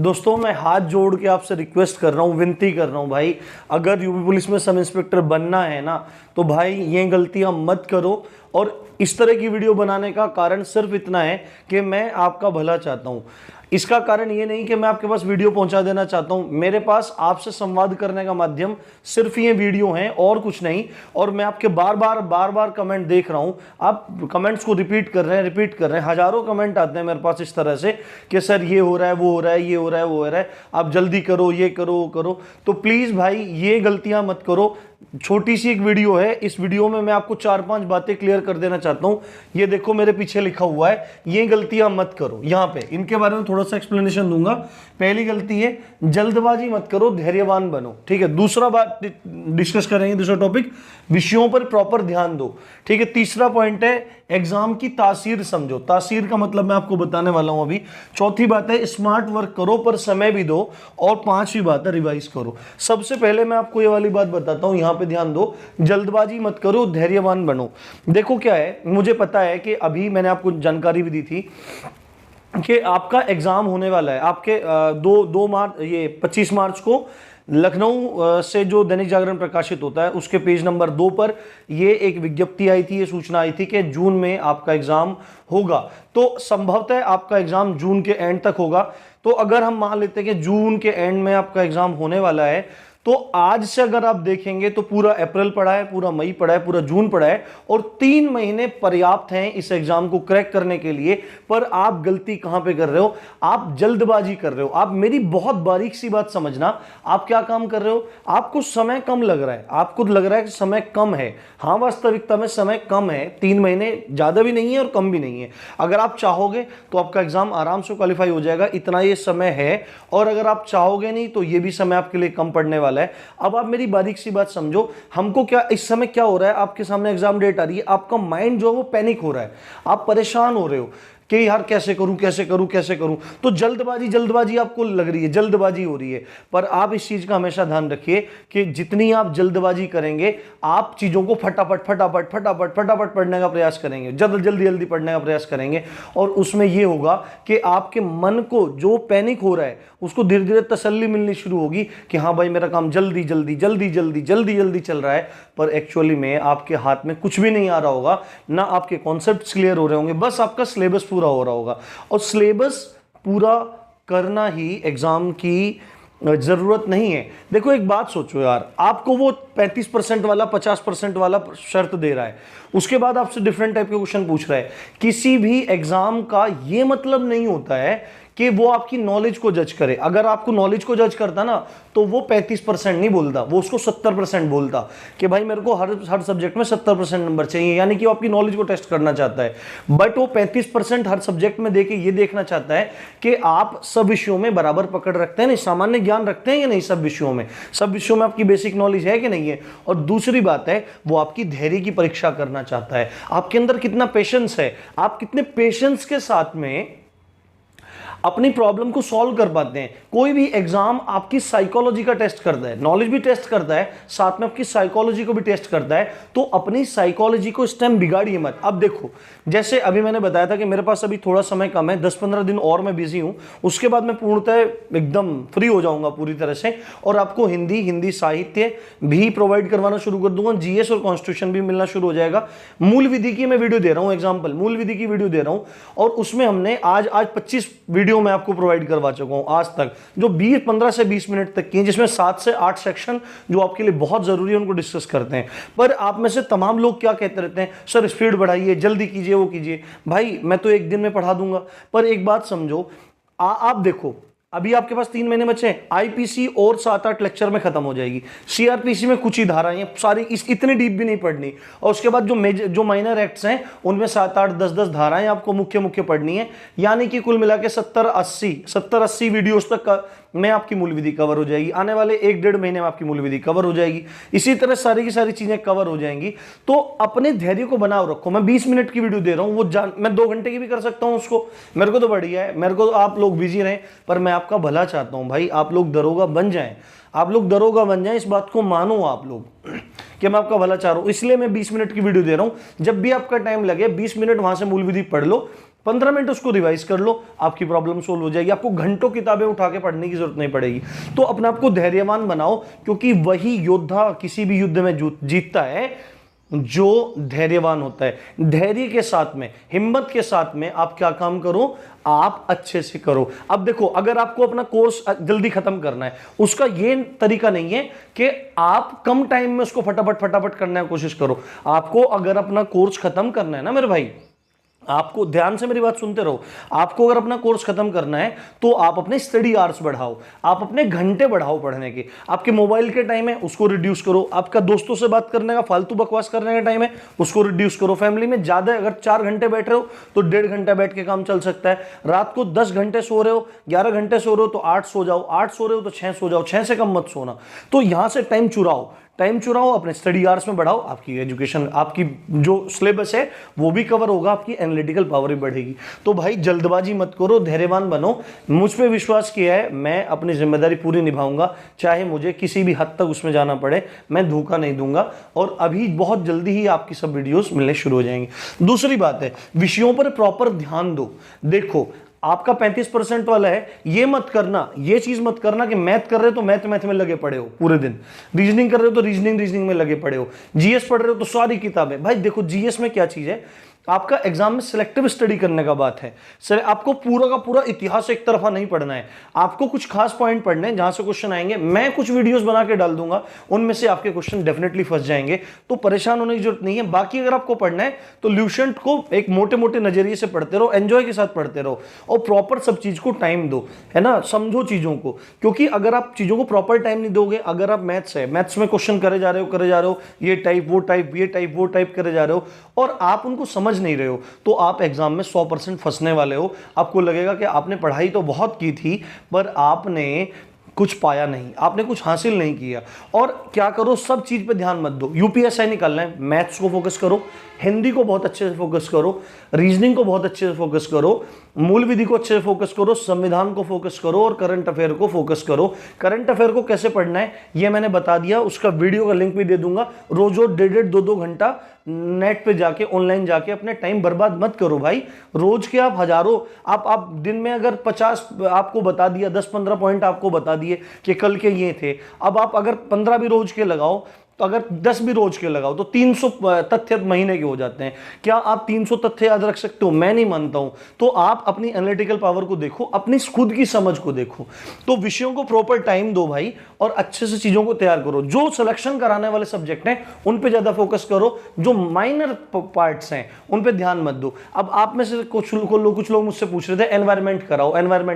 दोस्तों मैं हाथ जोड़ के आपसे रिक्वेस्ट कर रहा हूँ, विनती कर रहा हूँ भाई, अगर यूपी पुलिस में सब इंस्पेक्टर बनना है ना तो भाई ये गलतियां मत करो। और इस तरह की वीडियो बनाने का कारण सिर्फ इतना है कि मैं आपका भला चाहता हूँ। इसका कारण ये नहीं कि मैं आपके पास वीडियो पहुंचा देना चाहता हूं। मेरे पास आपसे संवाद करने का माध्यम सिर्फ ये वीडियो है और कुछ नहीं। और मैं आपके बार बार कमेंट देख रहा हूं, आप कमेंट्स को रिपीट कर रहे हैं। हजारों कमेंट आते हैं मेरे पास इस तरह से कि सर ये हो रहा है, वो हो रहा है, ये हो रहा है, वो हो रहा है, आप जल्दी करो, ये करो, वो करो। तो प्लीज भाई ये गलतियां मत करो। छोटी सी एक वीडियो है, इस वीडियो में मैं आपको 4-5 बातें क्लियर कर देना चाहता हूं। ये देखो मेरे पीछे लिखा हुआ है, ये गलतियां मत करो। यहां पे इनके बारे में थोड़ा सा एक्सप्लेनेशन दूंगा। पहली गलती है जल्दबाजी मत करो, धैर्यवान बनो। ठीक है, दूसरा बात डिस्कस करेंगे, दूसरा टॉपिक, विषयों पर प्रॉपर ध्यान दो। ठीक है, तीसरा पॉइंट है एग्जाम की तासीर समझो। तासीर का मतलब मैं आपको बताने वाला हूं अभी। चौथी बात है स्मार्ट वर्क करो पर समय भी दो। और पांचवी बात है रिवाइज करो। सबसे पहले मैं आपको ये वाली बात बताता हूं, यहां पे ध्यान दो, जल्दबाजी मत करो, धैर्यवान बनो। देखो क्या है, मुझे पता है कि अभी मैंने आपको जानकारी भी दी थी कि आपका एग्जाम होने वाला है। आपके 25 मार्च को लखनऊ से जो दैनिक जागरण प्रकाशित होता है उसके पेज नंबर 2 पर ये एक विज्ञप्ति आई थी, ये सूचना आई थी कि जून में आपका एग्जाम होगा। तो संभवतः आपका एग्जाम जून के एंड तक होगा। तो अगर हम मान लेते हैं कि जून के एंड में आपका एग्जाम होने वाला है, तो आज से अगर आप देखेंगे तो पूरा अप्रैल पड़ा है, पूरा मई पड़ा है, पूरा जून पड़ा है और 3 महीने पर्याप्त हैं इस एग्जाम को क्रैक करने के लिए। पर आप गलती कहां पे कर रहे हो, आप जल्दबाजी कर रहे हो। आप मेरी बहुत बारीक सी बात समझना, आप क्या काम कर रहे हो, आपको समय कम लग रहा है, आपको लग रहा है कि समय कम है। हाँ, वास्तविकता में समय कम है, 3 महीने ज्यादा भी नहीं है और कम भी नहीं है। अगर आप चाहोगे तो आपका एग्जाम आराम से क्वालिफाई हो जाएगा, इतना ये समय है। और अगर आप चाहोगे नहीं तो ये भी समय आपके लिए कम पड़ने वाला है। अब आप मेरी बारीक सी बात समझो, हमको क्या इस समय क्या हो रहा है, आपके सामने एग्जाम डेट आ रही है, आपका माइंड जो है वो पैनिक हो रहा है, आप परेशान हो रहे हो कि यार कैसे करूं कैसे करूं कैसे करूं। तो जल्दबाजी आपको लग रही है, जल्दबाजी हो रही है। पर आप इस चीज का हमेशा ध्यान रखिए कि जितनी आप जल्दबाजी करेंगे, आप चीजों को फटाफट पढ़ने का प्रयास करेंगे, जल्दी पढ़ने का प्रयास करेंगे। और उसमें यह होगा कि आपके मन को जो पैनिक हो रहा है उसको धीरे धीरे तसल्ली मिलनी शुरू होगी कि हाँ भाई मेरा काम जल्दी चल रहा है। पर एक्चुअली में आपके हाथ में कुछ भी नहीं आ रहा होगा, ना आपके कॉन्सेप्ट्स क्लियर हो रहे होंगे, बस आपका सिलेबस पूरा हो रहा होगा। और सिलेबस पूरा करना ही एग्जाम की जरूरत नहीं है। देखो एक बात सोचो यार, आपको वो 35% वाला 50% वाला शर्त दे रहा है, उसके बाद आपसे डिफरेंट टाइप के क्वेश्चन पूछ रहा है। किसी भी एग्जाम का ये मतलब नहीं होता है कि वो आपकी नॉलेज को जज करे। अगर आपको नॉलेज को जज करता ना तो वो 35% नहीं बोलता, वो उसको 70% बोलता कि भाई मेरे को हर सब्जेक्ट में 70% नंबर चाहिए, यानी कि वो आपकी नॉलेज को टेस्ट करना चाहता है। बट वो 35% हर सब्जेक्ट में देके ये देखना चाहता है कि आप सब विषयों में बराबर पकड़ रखते हैं, नहीं सामान्य ज्ञान रखते हैं या नहीं, सब विषयों में आपकी बेसिक नॉलेज है कि नहीं है। और दूसरी बात है वो आपकी धैर्य की परीक्षा करना चाहता है, आपके अंदर कितना पेशेंस है, आप कितने पेशेंस के साथ में अपनी प्रॉब्लम को सॉल्व कर पाते हैं। कोई भी एग्जाम आपकी साइकोलॉजी का टेस्ट करता है, नॉलेज भी टेस्ट करता है, साथ में आपकी साइकोलॉजी को भी टेस्ट करता है। तो अपनी साइकोलॉजी को इस टाइम बिगाड़िए मत। अब देखो, जैसे अभी मैंने बताया था कि मेरे पास अभी थोड़ा समय कम है, 10-15 दिन और मैं बिजी हूं, उसके बाद मैं पूर्णतः एकदम फ्री हो जाऊंगा पूरी तरह से। और आपको हिंदी साहित्य भी प्रोवाइड करवाना शुरू कर दूंगा, जीएस और कॉन्स्टिट्यूशन भी मिलना शुरू हो जाएगा। मूल विधि की मैं वीडियो दे रहा हूं, एग्जाम्पल मूल विधि की वीडियो दे रहा हूं, और उसमें हमने आज 25 वीडियो मैं आपको प्रोवाइड करवा चुका हूं आज तक, जो 15 से 20 मिनट तक की, जिसमें 7 से 8 सेक्शन जो आपके लिए बहुत जरूरी है उनको डिस्कस करते हैं। पर आप में से तमाम लोग क्या कहते रहते हैं, सर स्पीड बढ़ाइए, जल्दी कीजिए, वो कीजिए। भाई मैं तो एक दिन में पढ़ा दूंगा, पर एक बात समझो, आप देखो अभी आपके पास 3 महीने बचे हैं, आईपीसी और 7-8 लेक्चर में खत्म हो जाएगी, सीआरपीसी में कुछ ही धाराएं सारी, इतनी डीप भी नहीं पढ़नी। और उसके बाद जो माइनर एक्ट्स हैं उनमें 7-8 10-10 धाराएं आपको मुख्य पढ़नी है। यानी कि कुल मिला के 70-80 वीडियोस तक में आपकी मूल विधि कवर हो जाएगी। आने वाले 1-1.5 महीने में आपकी मूल विधि कवर हो जाएगी। इसी तरह सारी की सारी चीजें कवर हो जाएंगी। तो अपने धैर्य को बनाओ रखो। मैं 20 मिनट की वीडियो दे रहा हूं, वो मैं 2 घंटे की भी कर सकता हूं उसको, मेरे को तो बढ़िया है, मेरे को तो आप लोग बिजी रहें, पर मैं आपका भला चाहता हूं भाई। आप लोग दरोगा बन जाएं, इस बात को मानो आप लोग कि मैं आपका भला चाह रहा हूं। इसलिए मैं 20 मिनट की वीडियो दे रहा हूं। जब भी आपका टाइम लगे 20 मिनट वहां से मूल विधि पढ़ लो, 15 मिनट उसको रिवाइज कर लो, आपकी प्रॉब्लम सोल्व हो जाएगी। आपको घंटों किताबें उठा के पढ़ने की जरूरत नहीं पड़ेगी। तो अपने आप को धैर्यवान बनाओ, क्योंकि वही योद्धा किसी भी युद्ध में जीतता है जो धैर्यवान होता है। धैर्य के साथ में, हिम्मत के साथ में आप क्या काम करो, आप अच्छे से करो। अब देखो, अगर आपको अपना कोर्स जल्दी खत्म करना है, उसका ये तरीका नहीं है कि आप कम टाइम में उसको फटाफट फटाफट करने की कोशिश करो। आपको अगर अपना कोर्स खत्म करना है ना मेरे भाई, आपको ध्यान से मेरी बात सुनते रहो, आपको अगर अपना कोर्स खत्म करना है तो आप अपने स्टडी आवर्स बढ़ाओ, आप अपने घंटे बढ़ाओ पढ़ने के। आपके मोबाइल के टाइम है उसको रिड्यूस करो, आपका दोस्तों से बात करने का, फालतू बकवास करने का टाइम है उसको रिड्यूस करो। फैमिली में ज्यादा अगर 4 घंटे बैठ रहे हो तो 1.5 घंटा बैठ के काम चल सकता है। रात को 10 घंटे सो रहे हो, 11 घंटे सो रहे हो तो 8 सो जाओ, 8 सो रहे हो तो 6 सो जाओ, 6 से कम मत सोना। तो यहां से टाइम चुराओ, अपने स्टडी आवर्स में बढ़ाओ, आपकी एजुकेशन, आपकी जो सिलेबस है वो भी कवर होगा, आपकी एनालिटिकल पावर भी बढ़ेगी। तो भाई जल्दबाजी मत करो, धैर्यवान बनो। मुझ पे विश्वास किया है, मैं अपनी जिम्मेदारी पूरी निभाऊंगा, चाहे मुझे किसी भी हद तक उसमें जाना पड़े, मैं धोखा नहीं दूंगा। और अभी बहुत जल्दी ही आपकी सब वीडियोस मिलने शुरू हो जाएंगे। दूसरी बात है, विषयों पर प्रॉपर ध्यान दो। देखो, आपका 35% वाला है, ये मत करना, ये चीज मत करना कि मैथ कर रहे हो तो मैथ में लगे पड़े हो पूरे दिन, रीजनिंग कर रहे हो तो रीजनिंग में लगे पड़े हो, जीएस पढ़ रहे हो तो सारी किताबें। भाई देखो, जीएस में क्या चीज है, आपका एग्जाम में सिलेक्टिव स्टडी करने का बात है। आपको पूरा का पूरा इतिहास एक तरफा नहीं पढ़ना है, आपको कुछ खास पॉइंट पढ़ने हैं जहां से क्वेश्चन आएंगे। मैं कुछ वीडियोस बना के डाल दूंगा, उनमें से आपके क्वेश्चन डेफिनेटली फंस जाएंगे, तो परेशान होने की जरूरत नहीं है। बाकी अगर आपको पढ़ना है तो ल्यूसेंट को एक मोटे मोटे नजरिए से पढ़ते रहो, एंजॉय के साथ पढ़ते रहो, और प्रॉपर सब चीज को टाइम दो, है ना, समझो चीजों को। क्योंकि अगर आप चीजों को प्रॉपर टाइम नहीं दोगे, अगर आप मैथ्स में क्वेश्चन करे जा रहे हो, ये टाइप वो टाइप करे जा रहे हो, और आप उनको समझ नहीं रहे हो, तो आप एग्जाम में 100% फंसने वाले हो। आपको लगेगा कि आपने पढ़ाई तो बहुत की थी पर आपने कुछ पाया नहीं, आपने कुछ हासिल नहीं किया। और क्या करो, सब चीज पे ध्यान मत दो। यूपीएसआई निकालना है, मैथ्स को फोकस करो, हिंदी को बहुत अच्छे से फोकस करो, रीजनिंग को बहुत अच्छे से फोकस करो, मूल विधि को अच्छे से फोकस करो, संविधान को फोकस करो, और करंट अफेयर को फोकस करो। करंट अफेयर को कैसे पढ़ना है ये मैंने बता दिया, उसका वीडियो का लिंक भी दे दूंगा। रोज 1.5-2 घंटा नेट पे जाके, ऑनलाइन जाके अपने टाइम बर्बाद मत करो भाई। रोज के आप हजारों, आप दिन में अगर 50 आपको बता दिया, 10-15 पॉइंट आपको बता दिए कि कल के ये थे, अब आप अगर 15 भी रोज के लगाओ, तो अगर 10 भी रोज के लगाओ तो 300 तथ्य महीने के हो जाते हैं। क्या आप 300 तथ्य याद रख सकते हो? मैं नहीं मानता हूं। तो आप अपनी एनालिटिकल पावर को देखो, अपनी खुद की समझ को देखो। तो विषयों को प्रॉपर टाइम दो भाई, और अच्छे से चीजों को तैयार करो। जो सिलेक्शन कराने वाले सब्जेक्ट हैं उन पे ज्यादा फोकस करो, जो माइनर पार्ट्स हैं उन पे ध्यान मत दो। अब आप में से कुछ लोग मुझसे पूछ रहे थे एनवायरमेंट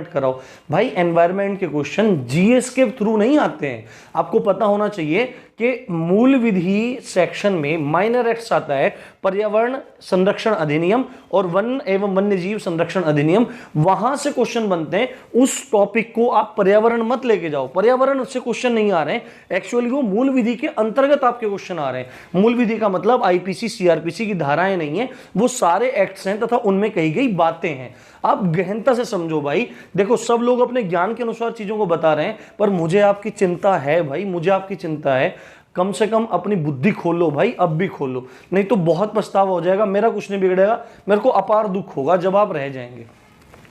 कराओ। भाई एनवायरमेंट के क्वेश्चन जीएस के थ्रू नहीं आते हैं। आपको पता होना चाहिए कि मूल विधि सेक्शन में माइनर एक्ट्स आता है, पर्यावरण संरक्षण अधिनियम और वन एवं वन्य जीव संरक्षण अधिनियम, वहां से क्वेश्चन बनते हैं। उस टॉपिक को आप पर्यावरण मत लेके जाओ, पर्यावरण से क्वेश्चन नहीं आ रहे हैं, एक्चुअली वो मूल विधि के अंतर्गत आपके क्वेश्चन आ रहे हैं। मूल विधि का मतलब आईपीसी सीआरपीसी की धाराएं नहीं है, वो सारे एक्ट्स हैं तथा उनमें कही गई बातें हैं। आप गहनता से समझो भाई। देखो, सब लोग अपने ज्ञान के अनुसार चीजों को बता रहे हैं, पर मुझे आपकी चिंता है भाई, मुझे आपकी चिंता है। कम से कम अपनी बुद्धि खोलो भाई, अब भी खोलो, नहीं तो बहुत पछतावा हो जाएगा। मेरा कुछ नहीं बिगड़ेगा, मेरे को अपार दुख होगा जब आप रह जाएंगे।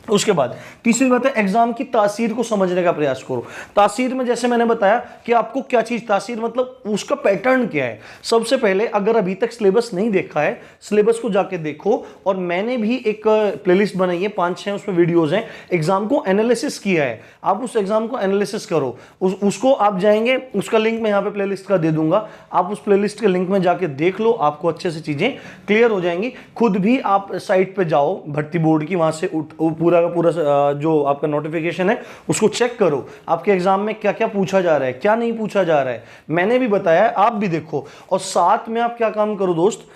उसके बाद तीसरी बात है, एग्जाम की तासीर को समझने का प्रयास करो। तासीर में जैसे मैंने बताया कि आपको क्या चीज, तासीर मतलब उसका पैटर्न क्या है। सबसे पहले अगर अभी तक सिलेबस नहीं देखा है, सिलेबस को जाके देखो। और मैंने भी एक प्लेलिस्ट बनाई है, 5-6 उसमें वीडियोस हैं, एग्जाम को एनालिसिस किया है। आप उस एग्जाम को एनालिसिस करो, उसको आप जाएंगे, उसका लिंक मैं यहाँ पे प्लेलिस्ट का दे दूंगा, आप उस प्लेलिस्ट के लिंक में जाके देख लो, आपको अच्छे से चीजें क्लियर हो जाएंगी। खुद भी आप साइट पे जाओ भर्ती बोर्ड की, वहां से पूरा का पूरा जो आपका नोटिफिकेशन है उसको चेक करो, आपके एग्जाम में क्या क्या पूछा जा रहा है, क्या नहीं पूछा जा रहा है। मैंने भी बताया, आप भी देखो। और साथ में आप क्या काम करो दोस्त,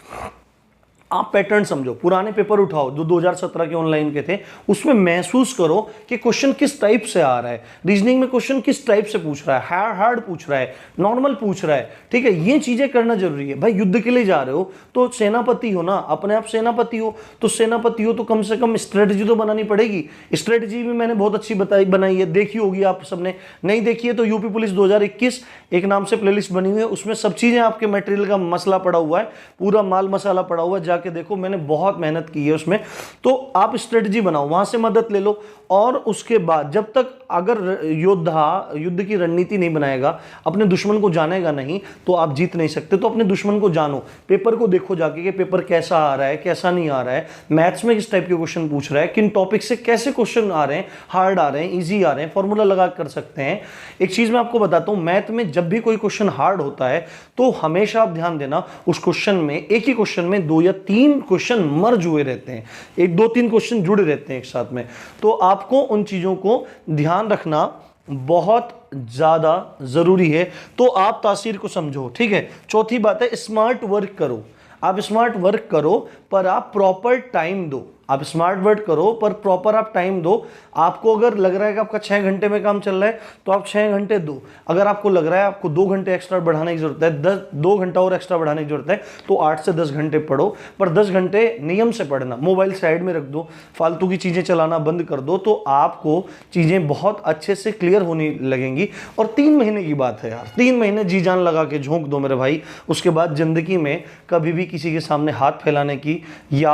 आप पैटर्न समझो। पुराने पेपर उठाओ जो 2017 के ऑनलाइन के थे, उसमें महसूस करो कि क्वेश्चन किस टाइप से आ रहा है। रीजनिंग में क्वेश्चन किस टाइप से पूछ रहा है, हार्ड पूछ रहा है, नॉर्मल पूछ रहा है, ठीक है। ये चीजें करना जरूरी है भाई। युद्ध के लिए जा रहे हो तो सेनापति हो ना, अपने आप सेनापति हो, तो सेनापति हो तो कम से कम स्ट्रेटजी तो बनानी पड़ेगी। स्ट्रेटजी भी मैंने बहुत अच्छी बनाई है, देखी होगी आप सबने। नहीं देखी है तो यूपी पुलिस 2021 एक नाम से प्लेलिस्ट बनी हुई है, उसमें सब चीजें आपके मटेरियल का मसला पड़ा हुआ है, पूरा माल मसाला पड़ा हुआ है, जाके देखो, मैंने बहुत मेहनत की है उसमें। तो आप स्ट्रेटजी बनाओ, वहां से मदद ले लो, और उसके बाद जब तक अगर योद्धा युद्ध की रणनीति नहीं बनाएगा, अपने दुश्मन को जानेगा नहीं, तो आप जीत नहीं सकते। तो अपने दुश्मन को जानो, पेपर को देखो जाके कि पेपर कैसा आ रहा है, कैसा नहीं आ रहा है, मैथ्स में किस टाइप के क्वेश्चन पूछ रहा है, किन टॉपिक से कैसे क्वेश्चन आ रहे हैं, हार्ड आ रहे हैं, इजी आ रहे हैं, फॉर्मूला लगा कर सकते हैं। एक चीज मैं आपको बताता हूं, मैथ में जब भी कोई क्वेश्चन हार्ड होता है तो हमेशा आप ध्यान देना, उस क्वेश्चन में, एक ही क्वेश्चन में 2 या 3 क्वेश्चन मर्ज हुए रहते हैं, 1-2-3 क्वेश्चन जुड़े रहते हैं एक साथ में। तो आपको उन चीजों को ध्यान रखना बहुत ज्यादा जरूरी है। तो आप तासीर को समझो, ठीक है। चौथी बात है, स्मार्ट वर्क करो। आप स्मार्ट वर्क करो पर आप प्रॉपर टाइम दो। आप स्मार्ट वर्क करो पर प्रॉपर आप टाइम दो। आपको अगर लग रहा है कि आपका 6 घंटे में काम चल रहा है तो आप 6 घंटे दो। अगर आपको लग रहा है आपको 2 घंटे एक्स्ट्रा बढ़ाने की जरूरत है, 2 घंटा और एक्स्ट्रा बढ़ाने की जरूरत है, तो 8 से 10 घंटे पढ़ो, पर 10 घंटे नियम से पढ़ना। मोबाइल साइड में रख दो, फालतू की चीजें चलाना बंद कर दो, तो आपको चीजें बहुत अच्छे से क्लियर होने लगेंगी। और 3 महीने की बात है यार, 3 महीने जी जान लगा के झोंक दो मेरे भाई। उसके बाद जिंदगी में कभी भी किसी के सामने हाथ फैलाने की या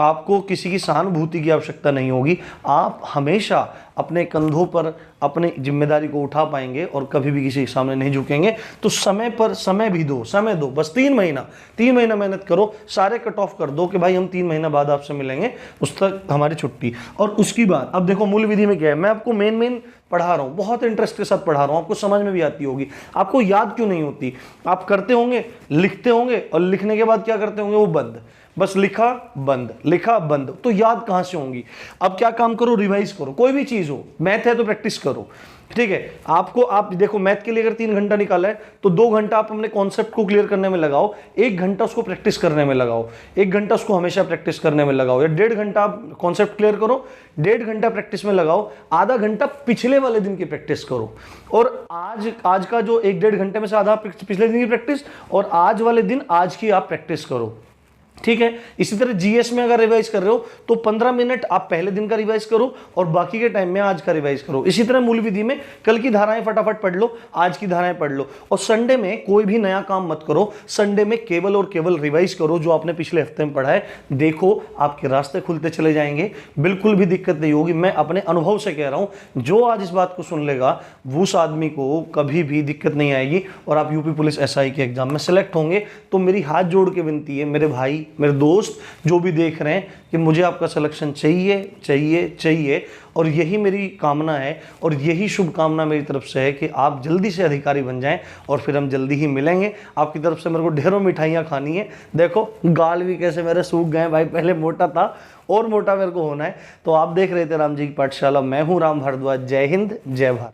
आपको किसी की सहानुभूति की आवश्यकता नहीं होगी। आप हमेशा अपने कंधों पर अपनी जिम्मेदारी को उठा पाएंगे और कभी भी किसी के सामने नहीं झुकेंगे। तो समय पर समय भी दो, समय दो, बस 3 महीना मेहनत करो, सारे कट ऑफ कर दो कि भाई हम 3 महीना बाद आपसे मिलेंगे, उस तक हमारी छुट्टी। और उसकी बात, अब देखो मूल विधि में क्या है, मैं आपको मेन पढ़ा रहा हूँ, बहुत इंटरेस्ट के साथ पढ़ा रहा हूँ, आपको समझ में भी आती होगी। आपको याद क्यों नहीं होती? आप करते होंगे, लिखते होंगे, और लिखने के बाद क्या करते होंगे, वो बंद, बस लिखा बंद, लिखा बंद, तो याद कहां से होंगी? अब क्या काम करो, रिवाइज करो। कोई भी चीज हो, मैथ है तो प्रैक्टिस करो, ठीक है। आपको, आप देखो, मैथ के लिए अगर 3 घंटा निकाला है तो 2 घंटा आप अपने कॉन्सेप्ट को क्लियर करने में लगाओ, 1 घंटा उसको प्रैक्टिस करने में लगाओ, 1 घंटा उसको हमेशा प्रैक्टिस करने में लगाओ, या 1.5 घंटा आप कॉन्सेप्ट क्लियर करो, 1.5 घंटा प्रैक्टिस में लगाओ, आधा घंटा पिछले वाले दिन की प्रैक्टिस करो। और आज का जो 1-1.5 घंटे में से आधा पिछले दिन की प्रैक्टिस, और आज वाले दिन आज की आप प्रैक्टिस करो, ठीक है। इसी तरह जीएस में अगर रिवाइज कर रहे हो तो 15 मिनट आप पहले दिन का रिवाइज करो और बाकी के टाइम में आज का रिवाइज करो। इसी तरह मूल विधि में कल की धाराएं फटाफट पढ़ लो, आज की धाराएं पढ़ लो। और संडे में कोई भी नया काम मत करो, संडे में केवल और केवल रिवाइज करो जो आपने पिछले हफ्ते में पढ़ा है। देखो आपके रास्ते खुलते चले जाएंगे, बिल्कुल भी दिक्कत नहीं होगी। मैं अपने अनुभव से कह रहा हूं, जो आज इस बात को सुन लेगा उस आदमी को कभी भी दिक्कत नहीं आएगी और आप यूपी पुलिस एसआई के एग्जाम में सेलेक्ट होंगे। तो मेरी हाथ जोड़ के विनती है, मेरे भाई, मेरे दोस्त जो भी देख रहे हैं, कि मुझे आपका सिलेक्शन चाहिए चाहिए चाहिए। और यही मेरी कामना है और यही शुभकामना मेरी तरफ से है कि आप जल्दी से अधिकारी बन जाएं और फिर हम जल्दी ही मिलेंगे। आपकी तरफ से मेरे को ढेरों मिठाइयाँ खानी है। देखो गाल भी कैसे मेरे सूख गए भाई, पहले मोटा था और मोटा मेरे को होना है। तो आप देख रहे थे राम जी की पाठशाला, मैं हूँ राम भारद्वाज। जय हिंद, जय भारत।